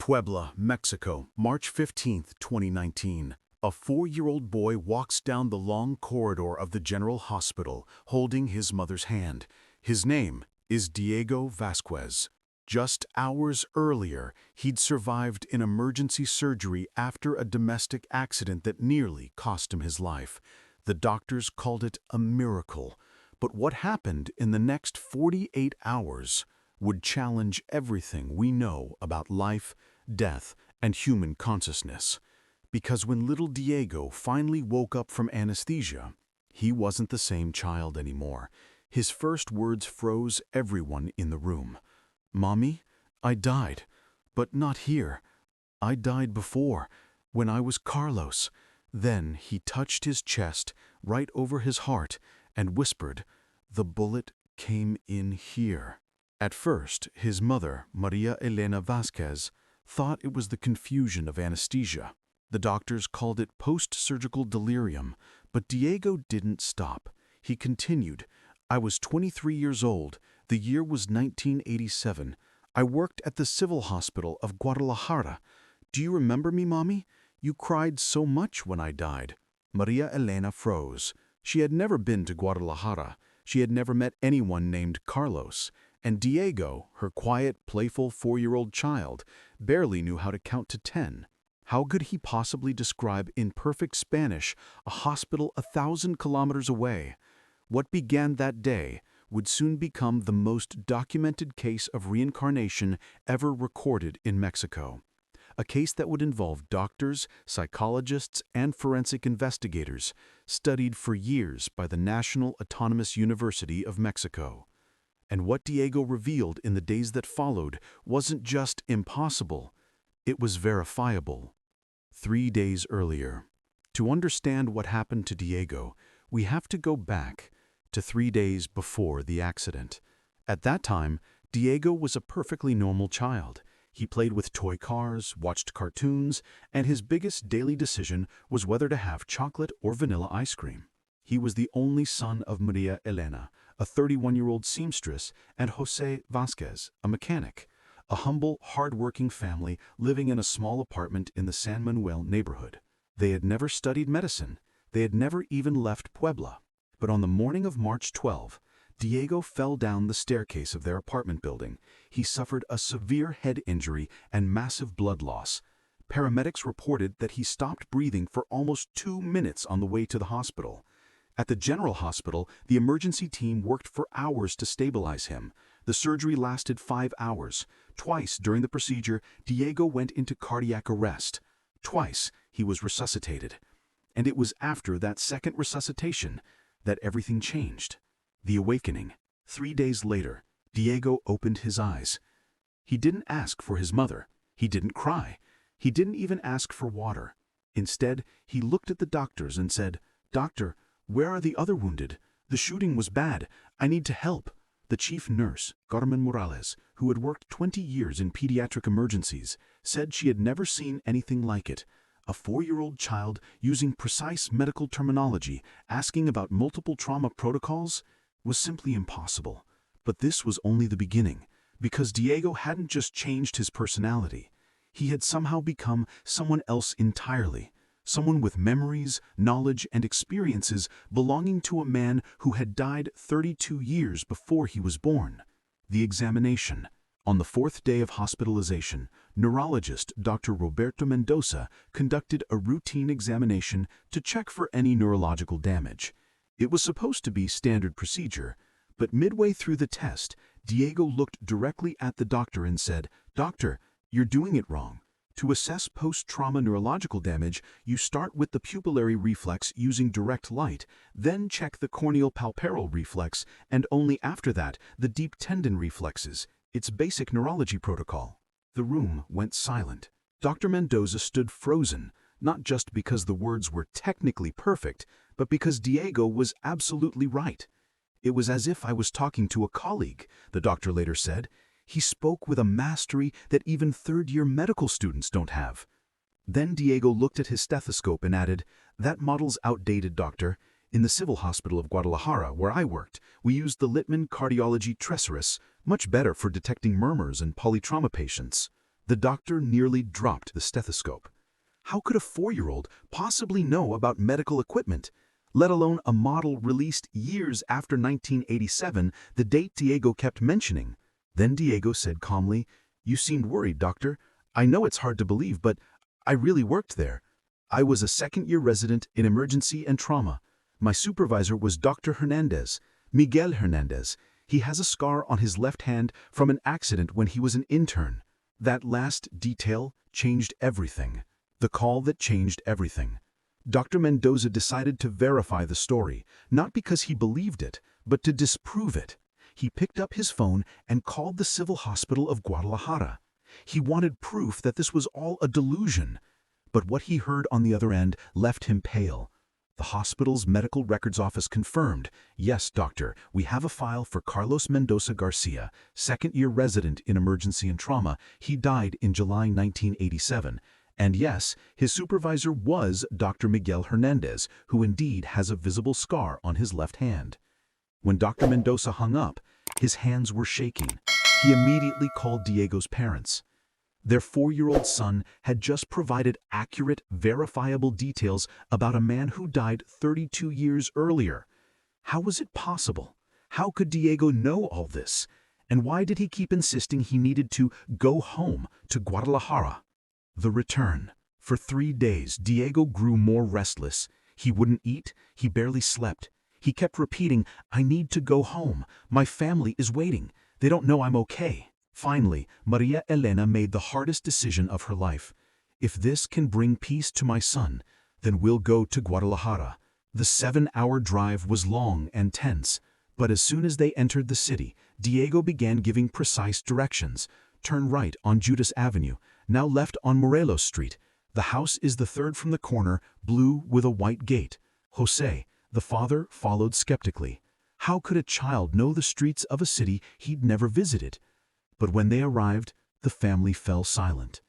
Puebla, Mexico, March 15, 2019. A 4-year-old boy walks down the long corridor of the General Hospital, holding his mother's hand. His name is Diego Vasquez. Just hours earlier, he'd survived an emergency surgery after a domestic accident that nearly cost him his life. The doctors called it a miracle. But what happened in the next 48 hours would challenge everything we know about life, death, and human consciousness. Because when little Diego finally woke up from anesthesia, he wasn't the same child anymore. His first words froze everyone in the room. "Mommy, I died, but not here. I died before, when I was Carlos." Then he touched his chest, right over his heart, and whispered, "The bullet came in here." At first, his mother, Maria Elena Vasquez, thought it was the confusion of anesthesia. The doctors called it post-surgical delirium, but Diego didn't stop. He continued, "I was 23 years old. The year was 1987. I worked at the Civil Hospital of Guadalajara. Do you remember me, Mommy? You cried so much when I died." Maria Elena froze. She had never been to Guadalajara. She had never met anyone named Carlos. And Diego, her quiet, playful 4-year-old child, barely knew how to count to 10. How could he possibly describe in perfect Spanish a hospital 1,000 kilometers away? What began that day would soon become the most documented case of reincarnation ever recorded in Mexico. A case that would involve doctors, psychologists, and forensic investigators, studied for years by the National Autonomous University of Mexico. And what Diego revealed in the days that followed wasn't just impossible, it was verifiable. 3 days earlier. To understand what happened to Diego, we have to go back to 3 days before the accident. At that time, Diego was a perfectly normal child. He played with toy cars, watched cartoons, and his biggest daily decision was whether to have chocolate or vanilla ice cream. He was the only son of Maria Elena, a 31-year-old seamstress, and José Vasquez, a mechanic. A humble, hard-working family living in a small apartment in the San Manuel neighborhood. They had never studied medicine. They had never even left Puebla. But on the morning of March 12, Diego fell down the staircase of their apartment building. He suffered a severe head injury and massive blood loss. Paramedics reported that he stopped breathing for almost 2 minutes on the way to the hospital. At the General Hospital, the emergency team worked for hours to stabilize him. The surgery lasted 5 hours. Twice during the procedure, Diego went into cardiac arrest. Twice, he was resuscitated. And it was after that second resuscitation that everything changed. The awakening. 3 days later, Diego opened his eyes. He didn't ask for his mother. He didn't cry. He didn't even ask for water. Instead, he looked at the doctors and said, "Doctor, where are the other wounded? The shooting was bad. I need to help." The chief nurse, Carmen Morales, who had worked 20 years in pediatric emergencies, said she had never seen anything like it. A 4-year-old child using precise medical terminology, asking about multiple trauma protocols, was simply impossible. But this was only the beginning, because Diego hadn't just changed his personality. He had somehow become someone else entirely. Someone with memories, knowledge, and experiences belonging to a man who had died 32 years before he was born. The examination. On the 4th day of hospitalization, neurologist Dr. Roberto Mendoza conducted a routine examination to check for any neurological damage. It was supposed to be standard procedure, but midway through the test, Diego looked directly at the doctor and said, "Doctor, you're doing it wrong. To assess post-trauma neurological damage, you start with the pupillary reflex using direct light, then check the corneal palpebral reflex, and only after that, the deep tendon reflexes. It's basic neurology protocol." The room went silent. Dr. Mendoza stood frozen, not just because the words were technically perfect, but because Diego was absolutely right. "It was as if I was talking to a colleague," the doctor later said. "He spoke with a mastery that even third-year medical students don't have." Then Diego looked at his stethoscope and added, "That model's outdated, doctor. In the Civil Hospital of Guadalajara, where I worked, we used the Littman Cardiology Treasuris, much better for detecting murmurs in polytrauma patients." The doctor nearly dropped the stethoscope. How could a 4-year-old possibly know about medical equipment, let alone a model released years after 1987, the date Diego kept mentioning? Then Diego said calmly, "You seemed worried, doctor. I know it's hard to believe, but I really worked there. I was a second-year resident in emergency and trauma. My supervisor was Dr. Hernandez, Miguel Hernandez. He has a scar on his left hand from an accident when he was an intern." That last detail changed everything. The call that changed everything. Dr. Mendoza decided to verify the story, not because he believed it, but to disprove it. He picked up his phone and called the Civil Hospital of Guadalajara. He wanted proof that this was all a delusion. But what he heard on the other end left him pale. The hospital's medical records office confirmed, "Yes, doctor, we have a file for Carlos Mendoza Garcia, second-year resident in emergency and trauma. He died in July 1987. And yes, his supervisor was Dr. Miguel Hernandez, who indeed has a visible scar on his left hand." When Dr. Mendoza hung up, his hands were shaking. He immediately called Diego's parents. Their 4-year-old son had just provided accurate, verifiable details about a man who died 32 years earlier. How was it possible? How could Diego know all this? And why did he keep insisting he needed to go home to Guadalajara? The return. For 3 days, Diego grew more restless. He wouldn't eat. He barely slept. He kept repeating, "I need to go home. My family is waiting. They don't know I'm okay." Finally, Maria Elena made the hardest decision of her life. "If this can bring peace to my son, then we'll go to Guadalajara." The 7-hour drive was long and tense, but as soon as they entered the city, Diego began giving precise directions. "Turn right on Judas Avenue, now left on Morelos Street. The house is the third from the corner, blue with a white gate." Jose, the father, followed skeptically. How could a child know the streets of a city he'd never visited? But when they arrived, the family fell silent.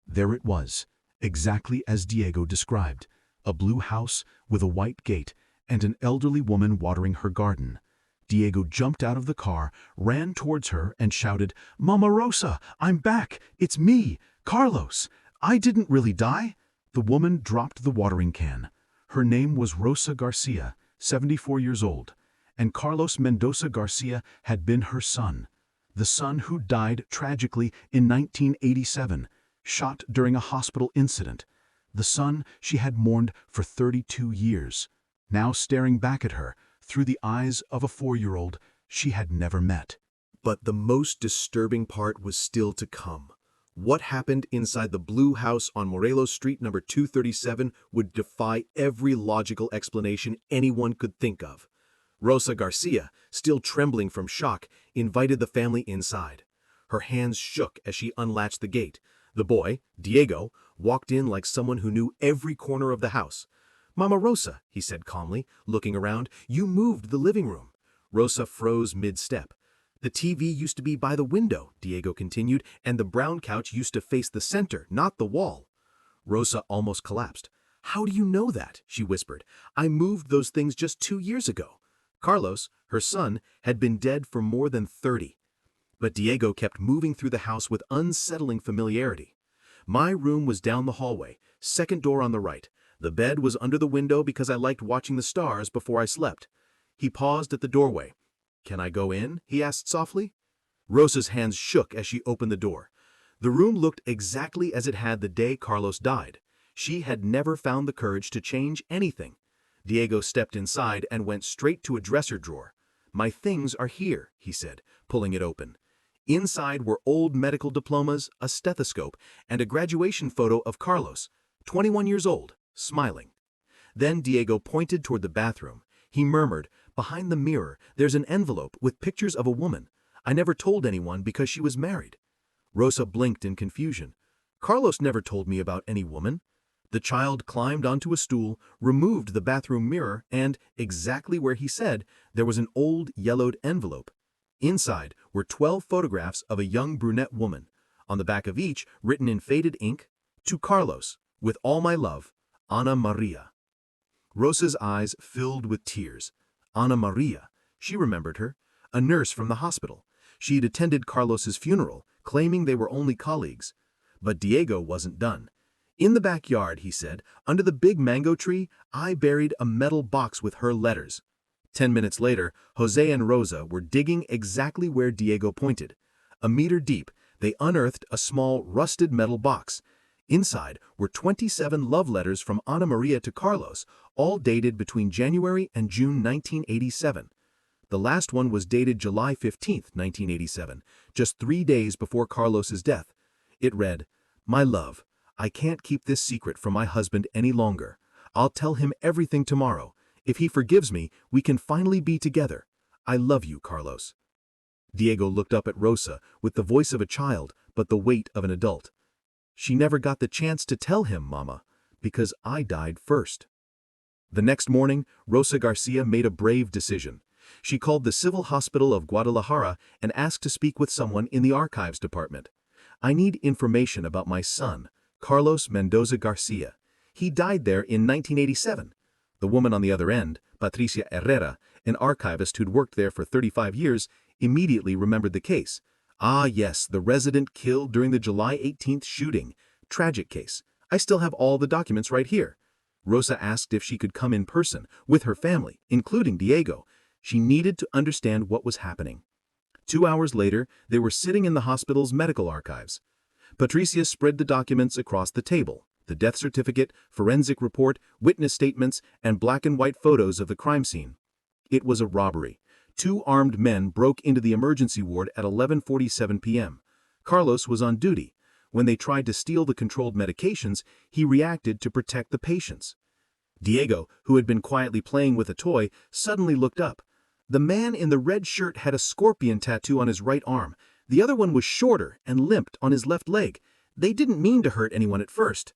There it was, exactly as Diego described, a blue house with a white gate and an elderly woman watering her garden. Diego jumped out of the car, ran towards her and shouted, "Mama Rosa, I'm back! It's me, Carlos! I didn't really die!" The woman dropped the watering can. Her name was Rosa Garcia, 74 years old, and Carlos Mendoza Garcia had been her son. The son who died tragically in 1987, shot during a hospital incident. The son she had mourned for 32 years, now staring back at her through the eyes of a 4-year-old she had never met. But the most disturbing part was still to come. What happened inside the blue house on Morelos Street number 237 would defy every logical explanation anyone could think of. Rosa Garcia, still trembling from shock, invited the family inside. Her hands shook as she unlatched the gate. The boy, Diego, walked in like someone who knew every corner of the house. "Mama Rosa," he said calmly, looking around, "you moved the living room." Rosa froze mid-step. "The TV used to be by the window," Diego continued, "and the brown couch used to face the center, not the wall." Rosa almost collapsed. "How do you know that?" she whispered. "I moved those things just 2 years ago." Carlos, her son, had been dead for more than 30. But Diego kept moving through the house with unsettling familiarity. "My room was down the hallway, second door on the right. The bed was under the window because I liked watching the stars before I slept." He paused at the doorway. "Can I go in?" he asked softly. Rosa's hands shook as she opened the door. The room looked exactly as it had the day Carlos died. She had never found the courage to change anything. Diego stepped inside and went straight to a dresser drawer. "My things are here," he said, pulling it open. Inside were old medical diplomas, a stethoscope, and a graduation photo of Carlos, 21 years old, smiling. Then Diego pointed toward the bathroom. He murmured, "Behind the mirror, there's an envelope with pictures of a woman. I never told anyone because she was married." Rosa blinked in confusion. "Carlos never told me about any woman." The child climbed onto a stool, removed the bathroom mirror, and, exactly where he said, there was an old yellowed envelope. Inside were 12 photographs of a young brunette woman. On the back of each, written in faded ink, "To Carlos, with all my love, Ana Maria." Rosa's eyes filled with tears. Ana Maria. She remembered her. A nurse from the hospital. She had attended Carlos's funeral, claiming they were only colleagues. But Diego wasn't done. In the backyard, he said, under the big mango tree, I buried a metal box with her letters. 10 minutes later, Jose and Rosa were digging exactly where Diego pointed. A meter deep, they unearthed a small, rusted metal box. Inside were 27 love letters from Ana Maria to Carlos, all dated between January and June 1987. The last one was dated July 15, 1987, just 3 days before Carlos's death. It read, "My love, I can't keep this secret from my husband any longer. I'll tell him everything tomorrow. If he forgives me, we can finally be together. I love you, Carlos." Diego looked up at Rosa with the voice of a child, but the weight of an adult. "She never got the chance to tell him, Mama, because I died first." The next morning, Rosa Garcia made a brave decision. She called the Civil Hospital of Guadalajara and asked to speak with someone in the archives department. "I need information about my son, Carlos Mendoza Garcia. He died there in 1987. The woman on the other end, Patricia Herrera, an archivist who'd worked there for 35 years, immediately remembered the case. "Ah, yes, the resident killed during the July 18th shooting. Tragic case. I still have all the documents right here." Rosa asked if she could come in person, with her family, including Diego. She needed to understand what was happening. 2 hours later, they were sitting in the hospital's medical archives. Patricia spread the documents across the table: the death certificate, forensic report, witness statements, and black and white photos of the crime scene. It was a robbery. 2 armed men broke into the emergency ward at 11:47 p.m. Carlos was on duty. When they tried to steal the controlled medications, he reacted to protect the patients. Diego, who had been quietly playing with a toy, suddenly looked up. The man in the red shirt had a scorpion tattoo on his right arm. The other one was shorter and limped on his left leg. They didn't mean to hurt anyone at first.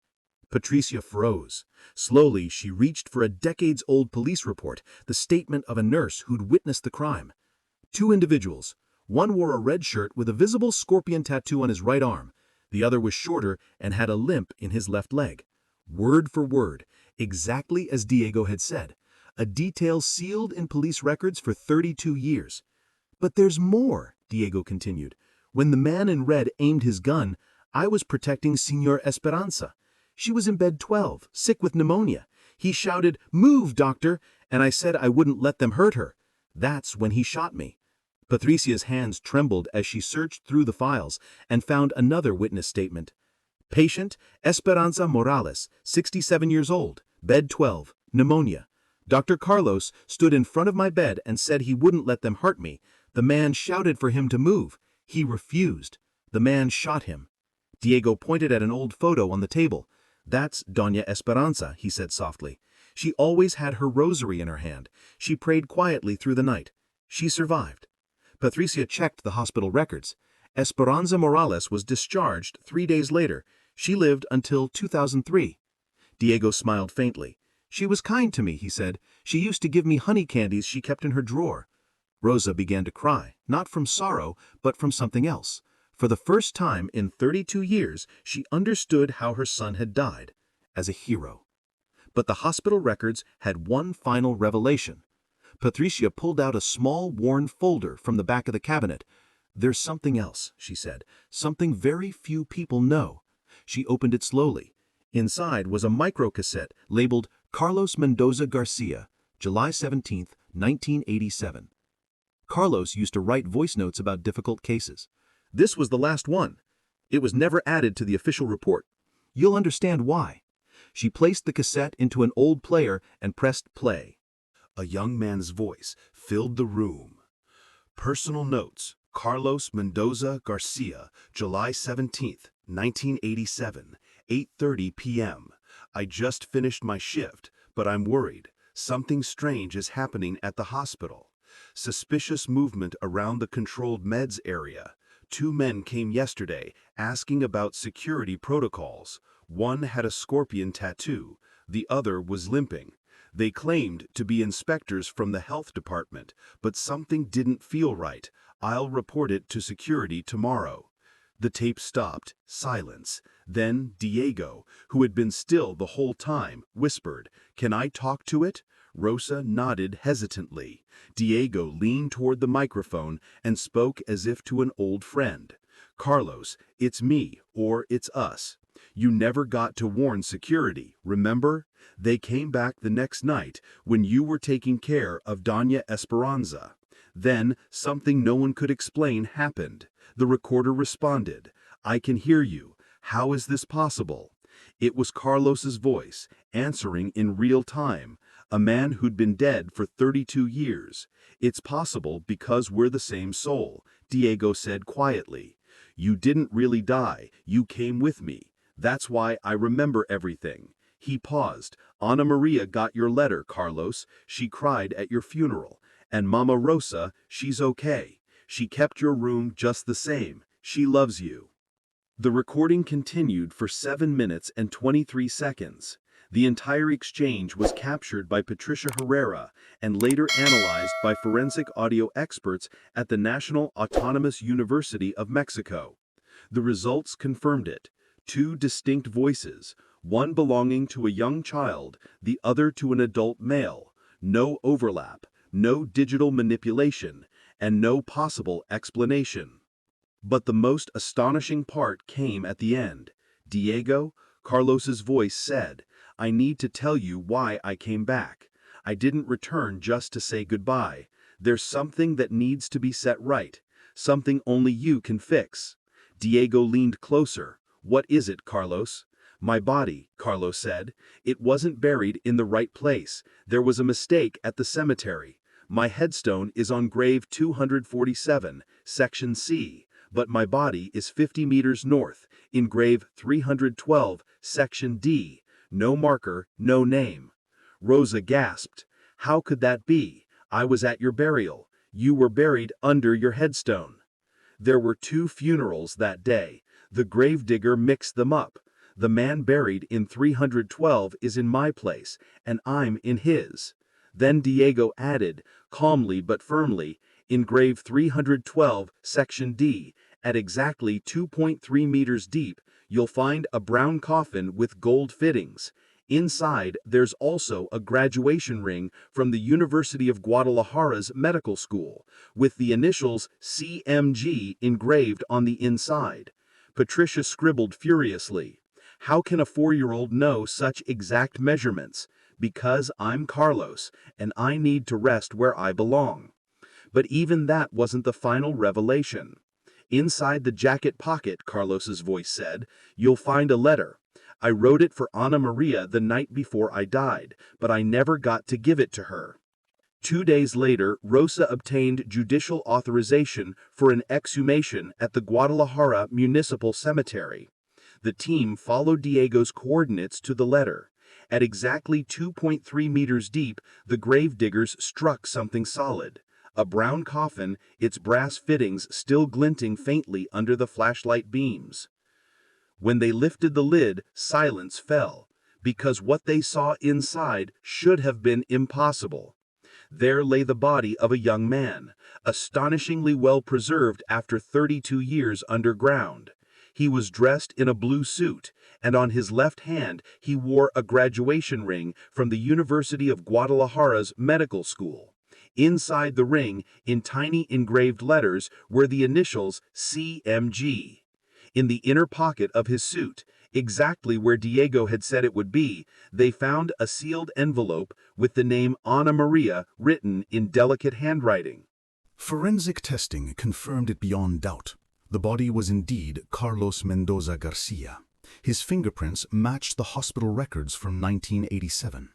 Patricia froze. Slowly, she reached for a decades-old police report, the statement of a nurse who'd witnessed the crime. 2 individuals. One wore a red shirt with a visible scorpion tattoo on his right arm. The other was shorter and had a limp in his left leg. Word for word, exactly as Diego had said. A detail sealed in police records for 32 years. "But there's more," Diego continued. "When the man in red aimed his gun, I was protecting Señor Esperanza. She was in bed 12, sick with pneumonia. He shouted, 'Move, doctor!' and I said I wouldn't let them hurt her. That's when he shot me." Patricia's hands trembled as she searched through the files and found another witness statement. "Patient, Esperanza Morales, 67 years old, bed 12, pneumonia. Dr. Carlos stood in front of my bed and said he wouldn't let them hurt me. The man shouted for him to move. He refused. The man shot him." Diego pointed at an old photo on the table. "That's Doña Esperanza," he said softly. "She always had her rosary in her hand. She prayed quietly through the night. She survived." Patricia checked the hospital records. Esperanza Morales was discharged 3 days later. She lived until 2003. Diego smiled faintly. "She was kind to me," he said. "She used to give me honey candies she kept in her drawer." Rosa began to cry, not from sorrow, but from something else. For the first time in 32 years, she understood how her son had died, as a hero. But the hospital records had one final revelation. Patricia pulled out a small, worn folder from the back of the cabinet. "There's something else," she said, "something very few people know." She opened it slowly. Inside was a microcassette labeled Carlos Mendoza Garcia, July 17, 1987. Carlos used to write voice notes about difficult cases. This was the last one. It was never added to the official report. You'll understand why. She placed the cassette into an old player and pressed play. A young man's voice filled the room. Personal notes, Carlos Mendoza Garcia, July 17, 1987, 8:30 p.m. I just finished my shift, but I'm worried. Something strange is happening at the hospital. Suspicious movement around the controlled meds area. 2 men came yesterday asking about security protocols. One had a scorpion tattoo. The other was limping. They claimed to be inspectors from the health department, but something didn't feel right. I'll report it to security tomorrow. The tape stopped. Silence. Then Diego, who had been still the whole time, whispered, "Can I talk to it?" Rosa nodded hesitantly. Diego leaned toward the microphone and spoke as if to an old friend. Carlos, it's me, or it's us. You never got to warn security, remember? They came back the next night when you were taking care of Doña Esperanza. Then, something no one could explain happened. The recorder responded, "I can hear you. How is this possible?" It was Carlos's voice, answering in real time, a man who'd been dead for 32 years. "It's possible because we're the same soul," Diego said quietly. "You didn't really die, you came with me. That's why I remember everything." He paused. "Ana Maria got your letter, Carlos. She cried at your funeral. And Mama Rosa, she's okay. She kept your room just the same. She loves you." The recording continued for 7 minutes and 23 seconds. The entire exchange was captured by Patricia Herrera and later analyzed by forensic audio experts at the National Autonomous University of Mexico. The results confirmed it. 2 distinct voices, one belonging to a young child, the other to an adult male. No overlap, no digital manipulation, and no possible explanation. But the most astonishing part came at the end. "Diego," Carlos's voice said, "I need to tell you why I came back. I didn't return just to say goodbye. There's something that needs to be set right, something only you can fix." Diego leaned closer. "What is it, Carlos?" "My body," Carlos said. "It wasn't buried in the right place. There was a mistake at the cemetery. My headstone is on grave 247, section C. But my body is 50 meters north, in grave 312, section D. No marker, no name." Rosa gasped. "How could that be? I was at your burial. You were buried under your headstone." "There were 2 funerals that day. The gravedigger mixed them up. The man buried in 312 is in my place, and I'm in his." Then Diego added, calmly but firmly, "In grave 312, section D, at exactly 2.3 meters deep, you'll find a brown coffin with gold fittings. Inside, there's also a graduation ring from the University of Guadalajara's medical school, with the initials CMG engraved on the inside." Patricia scribbled furiously. "How can a 4-year-old know such exact measurements? Because I'm Carlos, and I need to rest where I belong." But even that wasn't the final revelation. "Inside the jacket pocket," Carlos's voice said, "you'll find a letter. I wrote it for Ana Maria the night before I died, but I never got to give it to her." 2 days later, Rosa obtained judicial authorization for an exhumation at the Guadalajara Municipal Cemetery. The team followed Diego's coordinates to the letter. At exactly 2.3 meters deep, the gravediggers struck something solid. A brown coffin, its brass fittings still glinting faintly under the flashlight beams. When they lifted the lid, silence fell, because what they saw inside should have been impossible. There lay the body of a young man, astonishingly well preserved after 32 years underground. He was dressed in a blue suit, and on his left hand he wore a graduation ring from the University of Guadalajara's medical school. Inside the ring, in tiny engraved letters, were the initials CMG. In the inner pocket of his suit, exactly where Diego had said it would be, they found a sealed envelope with the name Ana Maria written in delicate handwriting. Forensic testing confirmed it beyond doubt. The body was indeed Carlos Mendoza Garcia. His fingerprints matched the hospital records from 1987.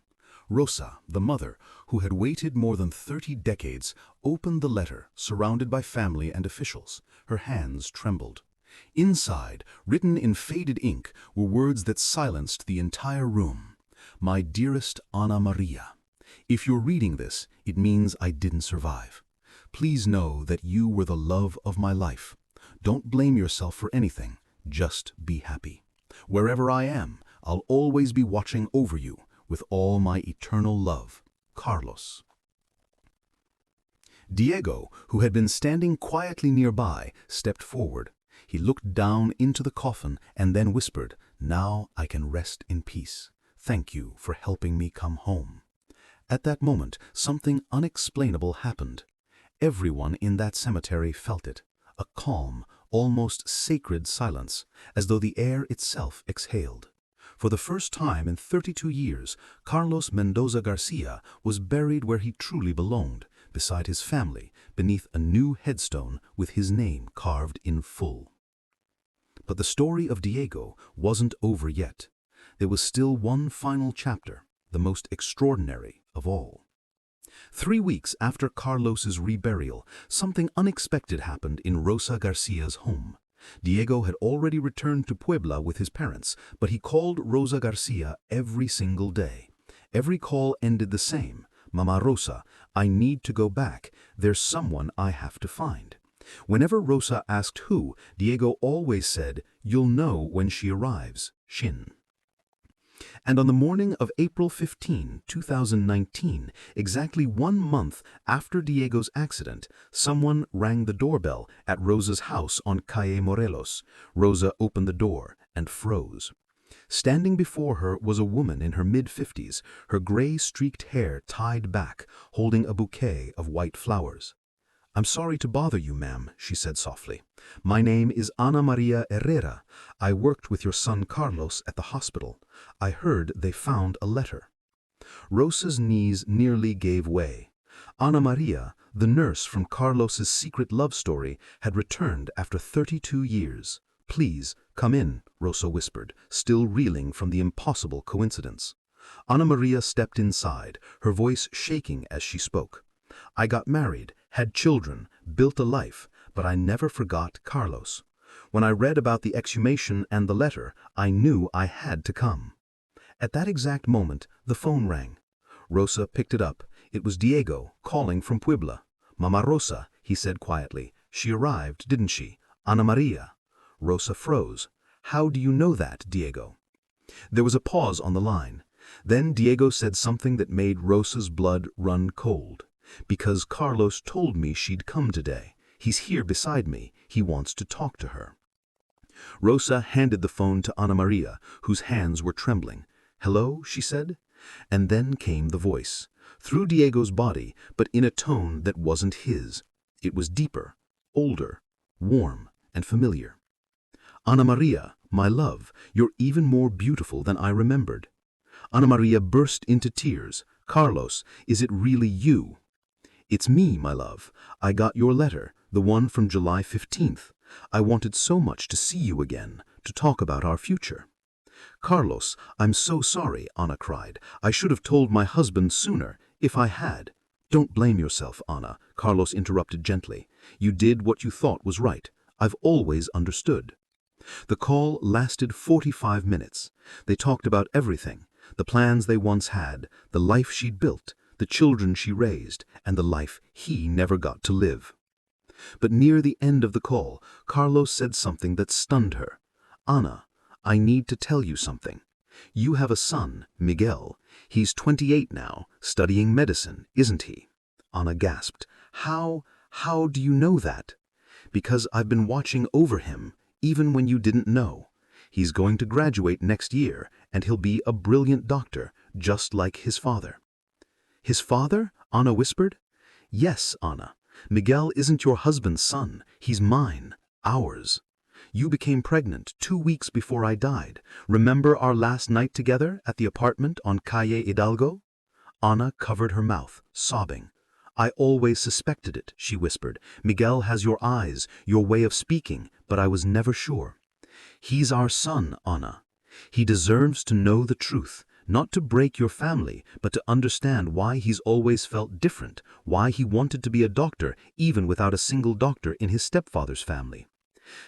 Rosa, the mother, who had waited more than 30 decades, opened the letter, surrounded by family and officials. Her hands trembled. Inside, written in faded ink, were words that silenced the entire room. "My dearest Ana Maria, if you're reading this, it means I didn't survive. Please know that you were the love of my life. Don't blame yourself for anything, just be happy. Wherever I am, I'll always be watching over you with all my eternal love, Carlos." Diego, who had been standing quietly nearby, stepped forward. He looked down into the coffin and then whispered, "Now I can rest in peace. Thank you for helping me come home." At that moment, something unexplainable happened. Everyone in that cemetery felt it. A calm, almost sacred silence, as though the air itself exhaled. For the first time in 32 years, Carlos Mendoza Garcia was buried where he truly belonged, beside his family, beneath a new headstone with his name carved in full. But the story of Diego wasn't over yet. There was still one final chapter, the most extraordinary of all. 3 weeks after Carlos's reburial, something unexpected happened in Rosa Garcia's home. Diego had already returned to Puebla with his parents, but he called Rosa Garcia every single day. Every call ended the same. "Mama Rosa, I need to go back. There's someone I have to find." Whenever Rosa asked who, Diego always said, "You'll know when she arrives, Shin." And on the morning of April 15, 2019, exactly 1 month after Diego's accident, someone rang the doorbell at Rosa's house on Calle Morelos. Rosa opened the door and froze. Standing before her was a woman in her mid-50s, her gray-streaked hair tied back, holding a bouquet of white flowers. "I'm sorry to bother you, ma'am," she said softly. "My name is Ana Maria Herrera. I worked with your son Carlos at the hospital. I heard they found a letter." Rosa's knees nearly gave way. Ana Maria, the nurse from Carlos's secret love story, had returned after 32 years. "Please, come in," Rosa whispered, still reeling from the impossible coincidence. Ana Maria stepped inside, her voice shaking as she spoke. "I got married, had children, built a life, but I never forgot Carlos. When I read about the exhumation and the letter, I knew I had to come." At that exact moment, the phone rang. Rosa picked it up. It was Diego, calling from Puebla. "Mama Rosa," he said quietly. "She arrived, didn't she? Ana Maria." Rosa froze. "How do you know that, Diego?" There was a pause on the line. Then Diego said something that made Rosa's blood run cold. "Because Carlos told me she'd come today. He's here beside me. He wants to talk to her." Rosa handed the phone to Ana Maria, whose hands were trembling. "Hello," she said. And then came the voice, through Diego's body, but in a tone that wasn't his. It was deeper, older, warm, and familiar. "Ana Maria, my love, you're even more beautiful than I remembered." Ana Maria burst into tears. "Carlos, is it really you?" "It's me, my love. I got your letter, the one from July 15th. I wanted so much to see you again, to talk about our future." "Carlos, I'm so sorry," Ana cried. "I should have told my husband sooner, if I had." "Don't blame yourself, Ana," Carlos interrupted gently. "You did what you thought was right. I've always understood." The call lasted 45 minutes. They talked about everything, the plans they once had, the life she'd built, the children she raised, and the life he never got to live. But near the end of the call, Carlos said something that stunned her. "Ana, I need to tell you something. You have a son, Miguel. He's 28 now, studying medicine, isn't he?" Ana gasped. How do you know that?" "Because I've been watching over him, even when you didn't know. He's going to graduate next year, and he'll be a brilliant doctor, just like his father." "His father?" Ana whispered. "Yes, Ana. Miguel isn't your husband's son. He's mine, ours. You became pregnant 2 weeks before I died. Remember our last night together at the apartment on Calle Hidalgo?" Ana covered her mouth, sobbing. "I always suspected it," she whispered. "Miguel has your eyes, your way of speaking, but I was never sure. He's our son, Ana. He deserves to know the truth, not to break your family, but to understand why he's always felt different, why he wanted to be a doctor even without a single doctor in his stepfather's family.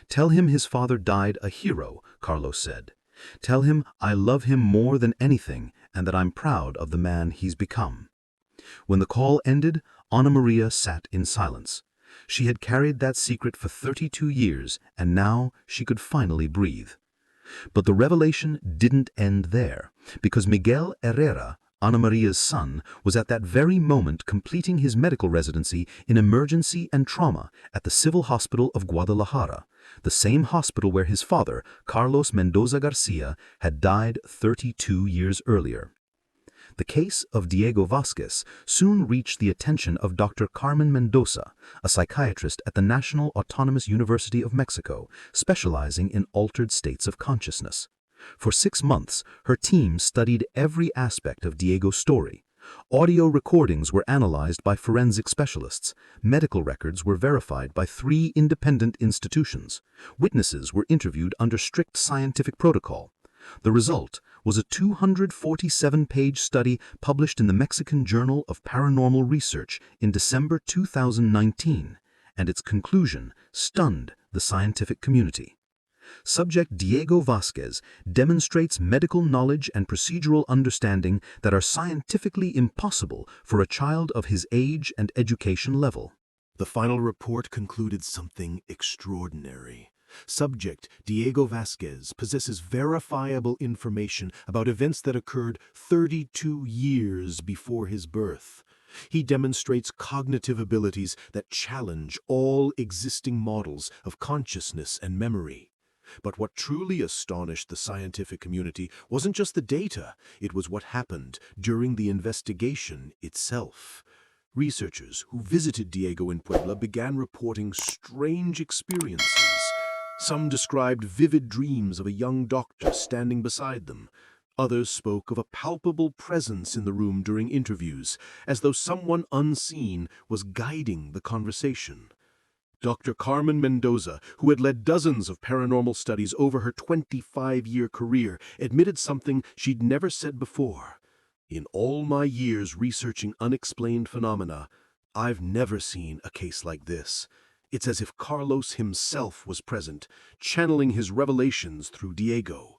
Tell him his father died a hero," Carlos said. "Tell him I love him more than anything and that I'm proud of the man he's become." When the call ended, Ana Maria sat in silence. She had carried that secret for 32 years, and now she could finally breathe. But the revelation didn't end there, because Miguel Herrera, Ana Maria's son, was at that very moment completing his medical residency in emergency and trauma at the Civil Hospital of Guadalajara, the same hospital where his father, Carlos Mendoza Garcia, had died 32 years earlier. The case of Diego Vasquez soon reached the attention of Dr. Carmen Mendoza, a psychiatrist at the National Autonomous University of Mexico, specializing in altered states of consciousness. For 6 months, her team studied every aspect of Diego's story. Audio recordings were analyzed by forensic specialists. Medical records were verified by 3 independent institutions. Witnesses were interviewed under strict scientific protocol. The result was a 247-page study published in the Mexican Journal of Paranormal Research in December 2019, and its conclusion stunned the scientific community. Subject Diego Vasquez demonstrates medical knowledge and procedural understanding that are scientifically impossible for a child of his age and education level. The final report concluded something extraordinary. Subject Diego Vasquez possesses verifiable information about events that occurred 32 years before his birth. He demonstrates cognitive abilities that challenge all existing models of consciousness and memory. But what truly astonished the scientific community wasn't just the data, it was what happened during the investigation itself. Researchers who visited Diego in Puebla began reporting strange experiences. Some described vivid dreams of a young doctor standing beside them. Others spoke of a palpable presence in the room during interviews, as though someone unseen was guiding the conversation. Dr. Carmen Mendoza, who had led dozens of paranormal studies over her 25-year career, admitted something she'd never said before. In all my years researching unexplained phenomena, I've never seen a case like this. It's as if Carlos himself was present, channeling his revelations through Diego.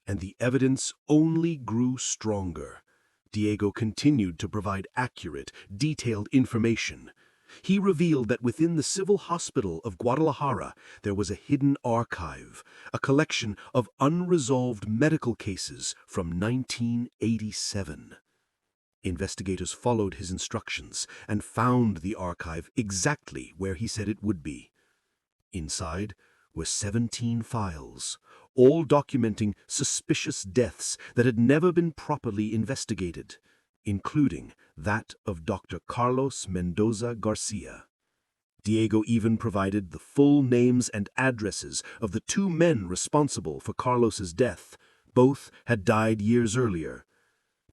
And the evidence only grew stronger. Diego continued to provide accurate, detailed information. He revealed that within the Civil Hospital of Guadalajara, there was a hidden archive, a collection of unresolved medical cases from 1987. Investigators followed his instructions and found the archive exactly where he said it would be. Inside were 17 files, all documenting suspicious deaths that had never been properly investigated, including that of Dr. Carlos Mendoza Garcia. Diego even provided the full names and addresses of the 2 men responsible for Carlos's death. Both had died years earlier.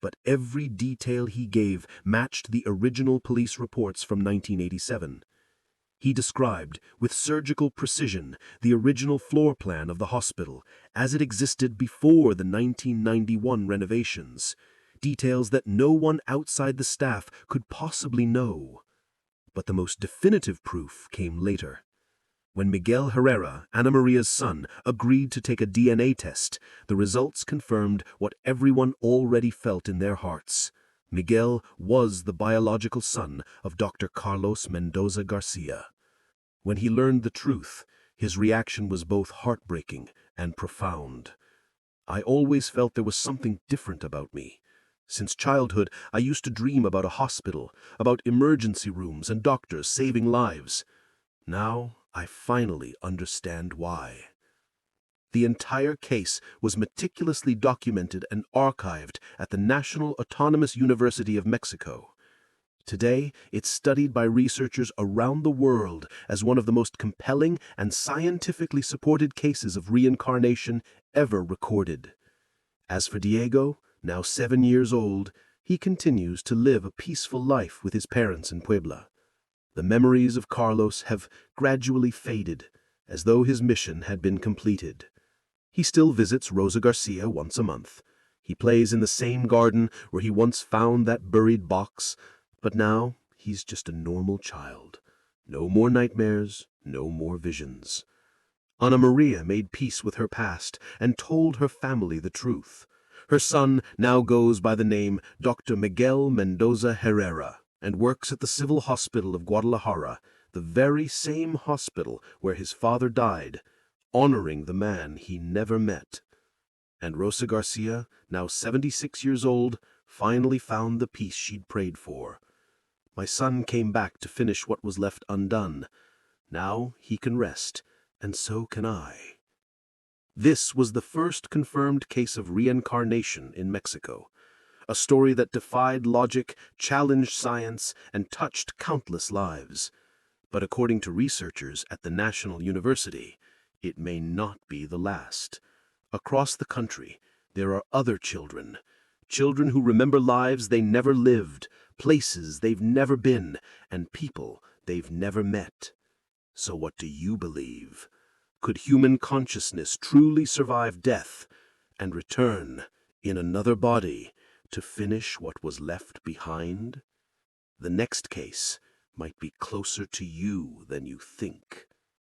But every detail he gave matched the original police reports from 1987. He described, with surgical precision, the original floor plan of the hospital as it existed before the 1991 renovations, details that no one outside the staff could possibly know. But the most definitive proof came later. When Miguel Herrera, Ana Maria's son, agreed to take a DNA test, the results confirmed what everyone already felt in their hearts. Miguel was the biological son of Dr. Carlos Mendoza Garcia. When he learned the truth, his reaction was both heartbreaking and profound. I always felt there was something different about me. Since childhood, I used to dream about a hospital, about emergency rooms and doctors saving lives. Now, I finally understand why. The entire case was meticulously documented and archived at the National Autonomous University of Mexico. Today, it's studied by researchers around the world as one of the most compelling and scientifically supported cases of reincarnation ever recorded. As for Diego, now 7 years old, he continues to live a peaceful life with his parents in Puebla. The memories of Carlos have gradually faded, as though his mission had been completed. He still visits Rosa Garcia once a month. He plays in the same garden where he once found that buried box, but now he's just a normal child. No more nightmares, no more visions. Ana Maria made peace with her past and told her family the truth. Her son now goes by the name Dr. Miguel Mendoza Herrera and works at the Civil Hospital of Guadalajara, the very same hospital where his father died, honoring the man he never met. And Rosa Garcia, now 76 years old, finally found the peace she'd prayed for. My son came back to finish what was left undone. Now he can rest, and so can I. This was the first confirmed case of reincarnation in Mexico. A story that defied logic, challenged science, and touched countless lives. But according to researchers at the National University, it may not be the last. Across the country, there are other children. Children who remember lives they never lived, places they've never been, and people they've never met. So what do you believe? Could human consciousness truly survive death and return in another body to finish what was left behind? The next case might be closer to you than you think.